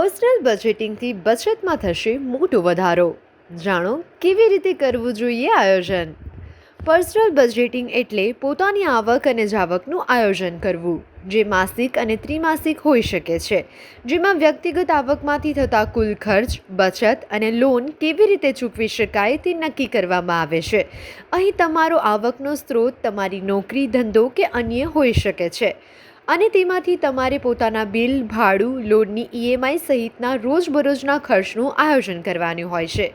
Personal બજેટિંગથી બચતમાં થશે મોટો વધારો. જાણો કેવી રીતે કરવું જોઈએ આયોજન. પર્સનલ બજેટિંગ એટલે પોતાની આવક અને જાવકનું આયોજન કરવું, જે માસિક અને ત્રિમાસિક હોઈ શકે છે. જેમાં વ્યક્તિગત આવકમાંથી થતા કુલ ખર્ચ, બચત અને લોન કેવી રીતે ચૂકવી શકાય તે નક્કી કરવામાં આવે છે. અહીં તમારો આવકનો સ્ત્રોત તમારી નોકરી, ધંધો કે અન્ય હોઈ શકે છે અને તેમાંથી તમારે પોતાના બિલ, ભાડું, લોનની ઈએમઆઈ સહિતના રોજબરોજના ખર્ચનું આયોજન કરવાનું હોય છે.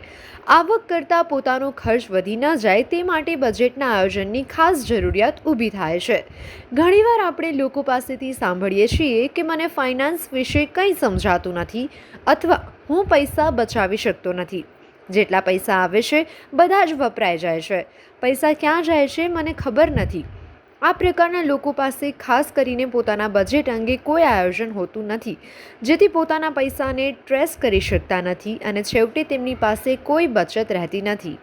આવક કરતાં પોતાનો ખર્ચ વધી ન જાય તે માટે બજેટના આયોજનની ખાસ જરૂરિયાત ઊભી થાય છે. ઘણીવાર આપણે લોકો પાસેથી સાંભળીએ છીએ કે મને ફાઇનાન્સ વિશે કંઈ સમજાતું નથી અથવા હું પૈસા બચાવી શકતો નથી. જેટલા પૈસા આવે છે બધા જ વપરાઈ જાય છે. પૈસા ક્યાં જાય છે મને ખબર નથી. આ પ્રકારના લોકો પાસે ખાસ કરીને પોતાના બજેટ અંગે કોઈ આયોજન હોતું નથી, જેથી પોતાના પૈસાને ટ્રેસ કરી શકતા નથી અને છેવટે તેમની પાસે કોઈ બચત રહેતી નથી.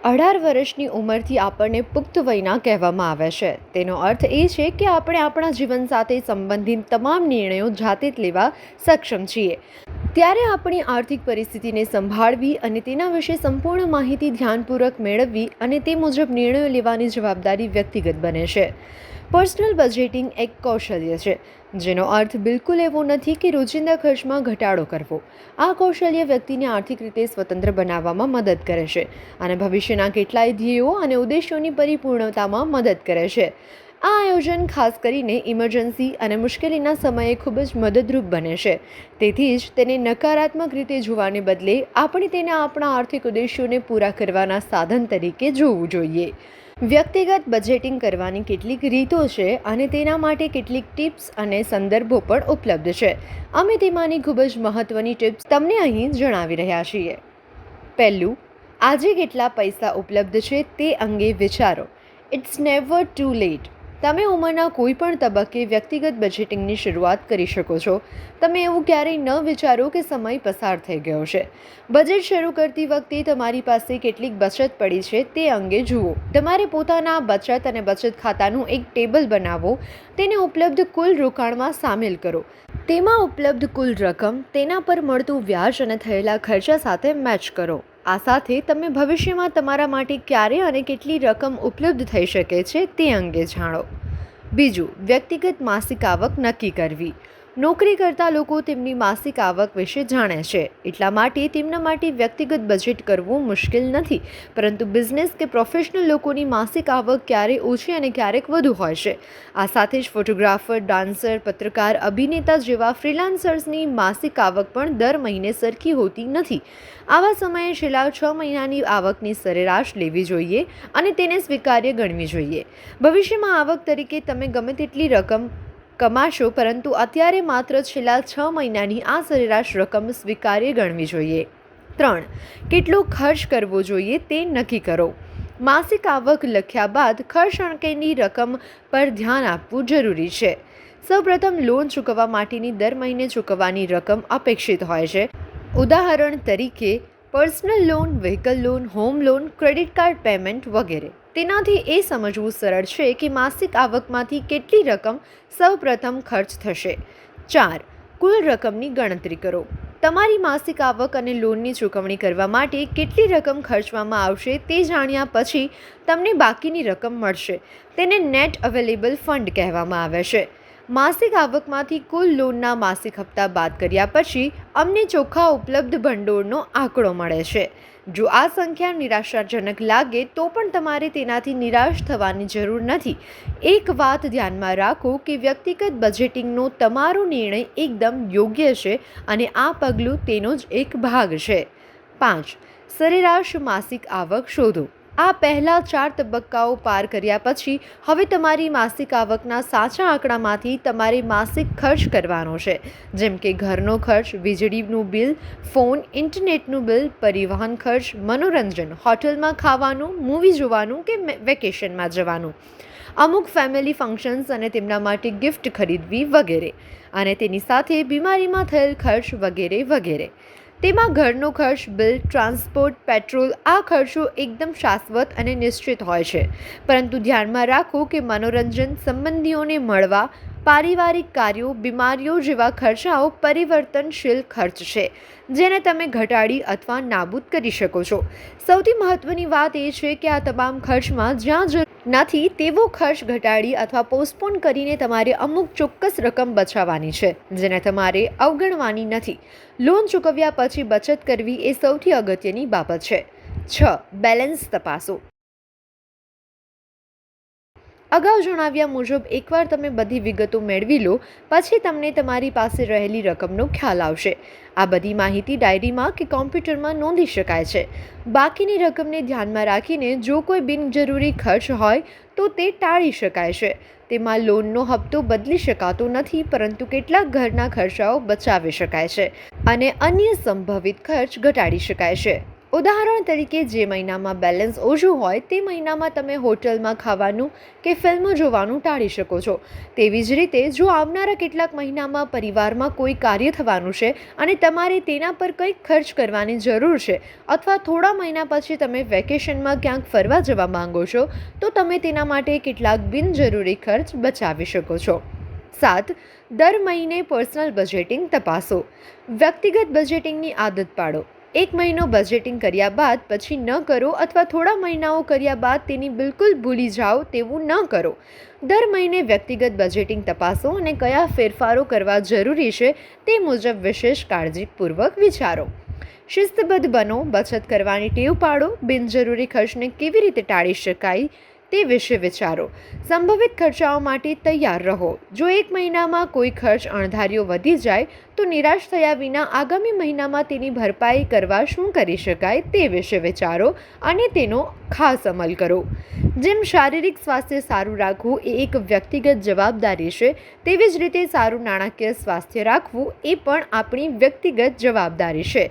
18 વર્ષની ઉંમરથી આપણને પુખ્ત વયના કહેવામાં આવે છે. તેનો અર્થ એ છે કે આપણે આપણા જીવન સાથે સંબંધિત તમામ નિર્ણયો જાતે જ લેવા સક્ષમ છીએ. ત્યારે આપણી આર્થિક પરિસ્થિતિને સંભાળવી અને તેના વિશે સંપૂર્ણ માહિતી ધ્યાનપૂર્વક મેળવવી અને તે મુજબ નિર્ણયો લેવાની જવાબદારી વ્યક્તિગત બને છે. પર્સનલ બજેટિંગ એક કૌશલ્ય છે, જેનો અર્થ બિલકુલ એવો નથી કે રોજિંદા ખર્ચમાં ઘટાડો કરવો. આ કૌશલ્ય વ્યક્તિને આર્થિક રીતે સ્વતંત્ર બનાવવામાં મદદ કરે છે અને ભવિષ્યના કેટલાય ધ્યેયો અને ઉદ્દેશોની પરિપૂર્ણતામાં મદદ કરે છે. આ આયોજન ખાસ કરીને ઇમરજન્સી અને મુશ્કેલીના સમયે ખૂબ જ મદદરૂપ બને છે. તેથી જ તેને નકારાત્મક રીતે જોવાને બદલે આપણે તેને આપણા આર્થિક ઉદ્દેશોને પૂરા કરવાના સાધન તરીકે જોવું જોઈએ. વ્યક્તિગત બજેટિંગ કરવાની કેટલીક રીતો છે અને તેના માટે કેટલીક ટિપ્સ અને સંદર્ભો પણ ઉપલબ્ધ છે. અમે તેમાંની ખૂબ જ મહત્વની ટિપ્સ તમને અહીં જણાવી રહ્યા છીએ. પહેલું, આજે કેટલા પૈસા ઉપલબ્ધ છે તે અંગે વિચારો. It's never too late. તમે ઉંમરના કોઈ પણ તબક્કે વ્યક્તિગત બજેટિંગની શરૂઆત કરી શકો છો. તમે એવું ક્યારેય ન વિચારો કે સમય પસાર થઈ ગયો છે. બજેટ શરૂ કરતી વખતે તમારી પાસે કેટલીક બચત પડી છે તે અંગે જુઓ. તમારે પોતાના બચત અને બચત ખાતાનું એક ટેબલ બનાવો. તેને ઉપલબ્ધ કુલ રોકાણમાં સામેલ કરો. તેમાં ઉપલબ્ધ કુલ રકમ, તેના પર મળતું વ્યાજ અને થયેલા ખર્ચા સાથે મેચ કરો. આ સાથે તમે ભવિષ્યમાં તમારા માટે ક્યારે અને કેટલી રકમ ઉપલબ્ધ થઈ શકે છે તે અંગે જાણો. બીજું, વ્યક્તિગત માસિક આવક નક્કી કરવી. નોકરી કરતા લોકો તેમની માસિક આવક વિશે જાણે છે, એટલા માટે તેમના માટે વ્યક્તિગત બજેટ કરવું મુશ્કેલ નથી. પરંતુ બિઝનેસ કે પ્રોફેશનલ લોકોની માસિક આવક ક્યારેક ઓછી અને ક્યારેક વધુ હોય છે. આ સાથે જ ફોટોગ્રાફર, ડાન્સર, પત્રકાર, અભિનેતા જેવા ફ્રીલાન્સર્સની માસિક આવક પણ દર મહિને સરખી હોતી નથી. આવા સમયે છેલ્લા 6 મહિનાની આવકની સરેરાશ લેવી જોઈએ અને તેને સ્વીકાર્ય ગણવી જોઈએ. ભવિષ્યમાં આવક તરીકે તમે ગમે તેટલી રકમ કમાશો, પરંતુ અત્યારે માત્ર છેલ્લા 6 મહિનાની આ સરેરાશ રકમ સ્વીકાર્ય ગણવી જોઈએ. 3. કેટલો ખર્ચ કરવો જોઈએ તે નક્કી કરો. માસિક આવક લખ્યા બાદ ખર્ચ અંગેની રકમ પર ધ્યાન આપવું જરૂરી છે. સૌપ્રથમ, લોન ચૂકવવા માટેની દર મહિને ચૂકવવાની રકમ અપેક્ષિત હોય છે. ઉદાહરણ તરીકે personal loan, vehicle loan, home loan, credit card payment વગેરે. તેનાથી એ સમજવું સરળ છે કે માસિક આવકમાંથી કેટલી રકમ સૌપ્રથમ ખર્ચ થશે. 4. કુલ રકમની ગણતરી કરો. તમારી માસિક આવક અને લોનની ચૂકવણી કરવા માટે કેટલી રકમ ખર્ચવામાં આવશે તે જાણ્યા પછી તમને બાકીની રકમ મળશે. તેને નેટ અવેલેબલ ફંડ કહેવામાં આવે છે. માસિક આવકમાંથી કુલ લોનના માસિક હપ્તા બાદ કર્યા પછી અમને ચોખ્ખા ઉપલબ્ધ ભંડોળનો આંકડો મળે છે. જો આ સંખ્યા નિરાશાજનક લાગે તો પણ તમારે તેનાથી નિરાશ થવાની જરૂર નથી. એક વાત ધ્યાનમાં રાખો કે વ્યક્તિગત બજેટિંગનો તમારો નિર્ણય એકદમ યોગ્ય છે અને આ પગલું તેનો જ એક ભાગ છે. 5. સરેરાશ માસિક આવક શોધો. આ પહેલા 4 તબક્કાઓ પાર કર્યા પછી હવે તમારી માસિક આવકના સાચા આંકડામાંથી તમારે માસિક ખર્ચ કરવાનો છે, જેમ કે ઘરનો ખર્ચ, વીજળીનું બિલ, ફોન, ઇન્ટરનેટનું બિલ, પરિવહન ખર્ચ, મનોરંજન, હોટલમાં ખાવાનું, મૂવી જોવાનું કે વેકેશનમાં જવાનું, અમુક ફેમિલી ફંક્શન્સ અને તેમના માટે ગિફ્ટ ખરીદવી વગેરે, અને તેની સાથે બીમારીમાં થયેલ ખર્ચ વગેરે વગેરે. તેમાં ઘરનો ખર્ચ, બિલ, ટ્રાન્સપોર્ટ, પેટ્રોલ, આ ખર્ચો એકદમ શાશ્વત અને નિશ્ચિત હોય છે. પરંતુ ધ્યાનમાં રાખો કે મનોરંજન, સંબંધીઓને મળવા, પારિવારિક કાર્યો, બીમારીઓ જેવા ખર્ચાઓ પરિવર્તનશીલ ખર્ચ છે, જેને તમે ઘટાડી અથવા નાબૂદ કરી શકો છો. સૌથી મહત્વની વાત એ છે કે આ તમામ ખર્ચમાં જ્યાં જરૂર નથી તેવો ખર્ચ ઘટાડી અથવા પોસ્ટપોન કરીને તમારે અમુક ચોક્કસ રકમ બચાવવાની છે, જેને તમારે અવગણવાની નથી. લોન ચૂકવ્યા પછી બચત કરવી એ સૌથી અગત્યની બાબત છે. 6. બેલેન્સ તપાસો. અગાઉ જણાવ્યા મુજબ એકવાર તમે બધી વિગતો મેળવી લો પછી તમને તમારી પાસે રહેલી રકમનો ખ્યાલ આવશે. આ બધી માહિતી ડાયરીમાં કે કોમ્પ્યુટરમાં નોંધી શકાય છે. બાકીની રકમને ધ્યાનમાં રાખીને જો કોઈ બિનજરૂરી ખર્ચ હોય તો તે ટાળી શકાય છે. તેમાં લોનનો હપ્તો બદલી શકાતો નથી, પરંતુ કેટલાક ઘરના ખર્ચાઓ બચાવી શકાય છે અને અન્ય સંભવિત ખર્ચ ઘટાડી શકાય છે. ઉદાહરણ તરીકે, જે મહિનામાં બેલેન્સ ઓછું હોય તે મહિનામાં તમે હોટલમાં ખાવાનું કે ફિલ્મો જોવાનું ટાળી શકો છો. તેવી જ રીતે, જો આવનારા કેટલાક મહિનામાં પરિવારમાં કોઈ કાર્ય થવાનું છે અને તમારે તેના પર કંઈક ખર્ચ કરવાની જરૂર છે, અથવા થોડા મહિના પછી તમે વેકેશનમાં ક્યાંક ફરવા જવા માંગો છો, તો તમે તેના માટે કેટલાક બિનજરૂરી ખર્ચ બચાવી શકો છો. 7. દર મહિને પર્સનલ બજેટિંગ તપાસો. વ્યક્તિગત બજેટિંગની આદત પાડો. એક મહિનો બજેટિંગ કર્યા બાદ પછી ન કરો, અથવા થોડા મહિનાઓ કર્યા બાદ તેની બિલકુલ ભૂલી જાઓ તેવું ન કરો. દર મહિને વ્યક્તિગત બજેટિંગ તપાસો અને કયા ફેરફારો કરવા જરૂરી છે તે મુજબ વિશેષ કાળજીપૂર્વક વિચારો. શિસ્તબદ્ધ બનો, બચત કરવાની ટેવ પાડો, બિનજરૂરી ખર્ચને કેવી રીતે ટાળી શકાય તે વિશે વિચારો. સંભવિત ખર્ચાઓ માટે તૈયાર રહો. જો એક મહિનામાં કોઈ ખર્ચ અણધાર્યો વધી જાય તો નિરાશ થયા વિના આગામી મહિનામાં તેની ભરપાઈ કરવા શું કરી શકાય તે વિશે વિચારો અને તેનો ખાસ અમલ કરો. જેમ શારીરિક સ્વાસ્થ્ય સારું રાખવું એ એક વ્યક્તિગત જવાબદારી છે, તેવી જ રીતે સારું નાણાકીય સ્વાસ્થ્ય રાખવું એ પણ આપણી વ્યક્તિગત જવાબદારી છે.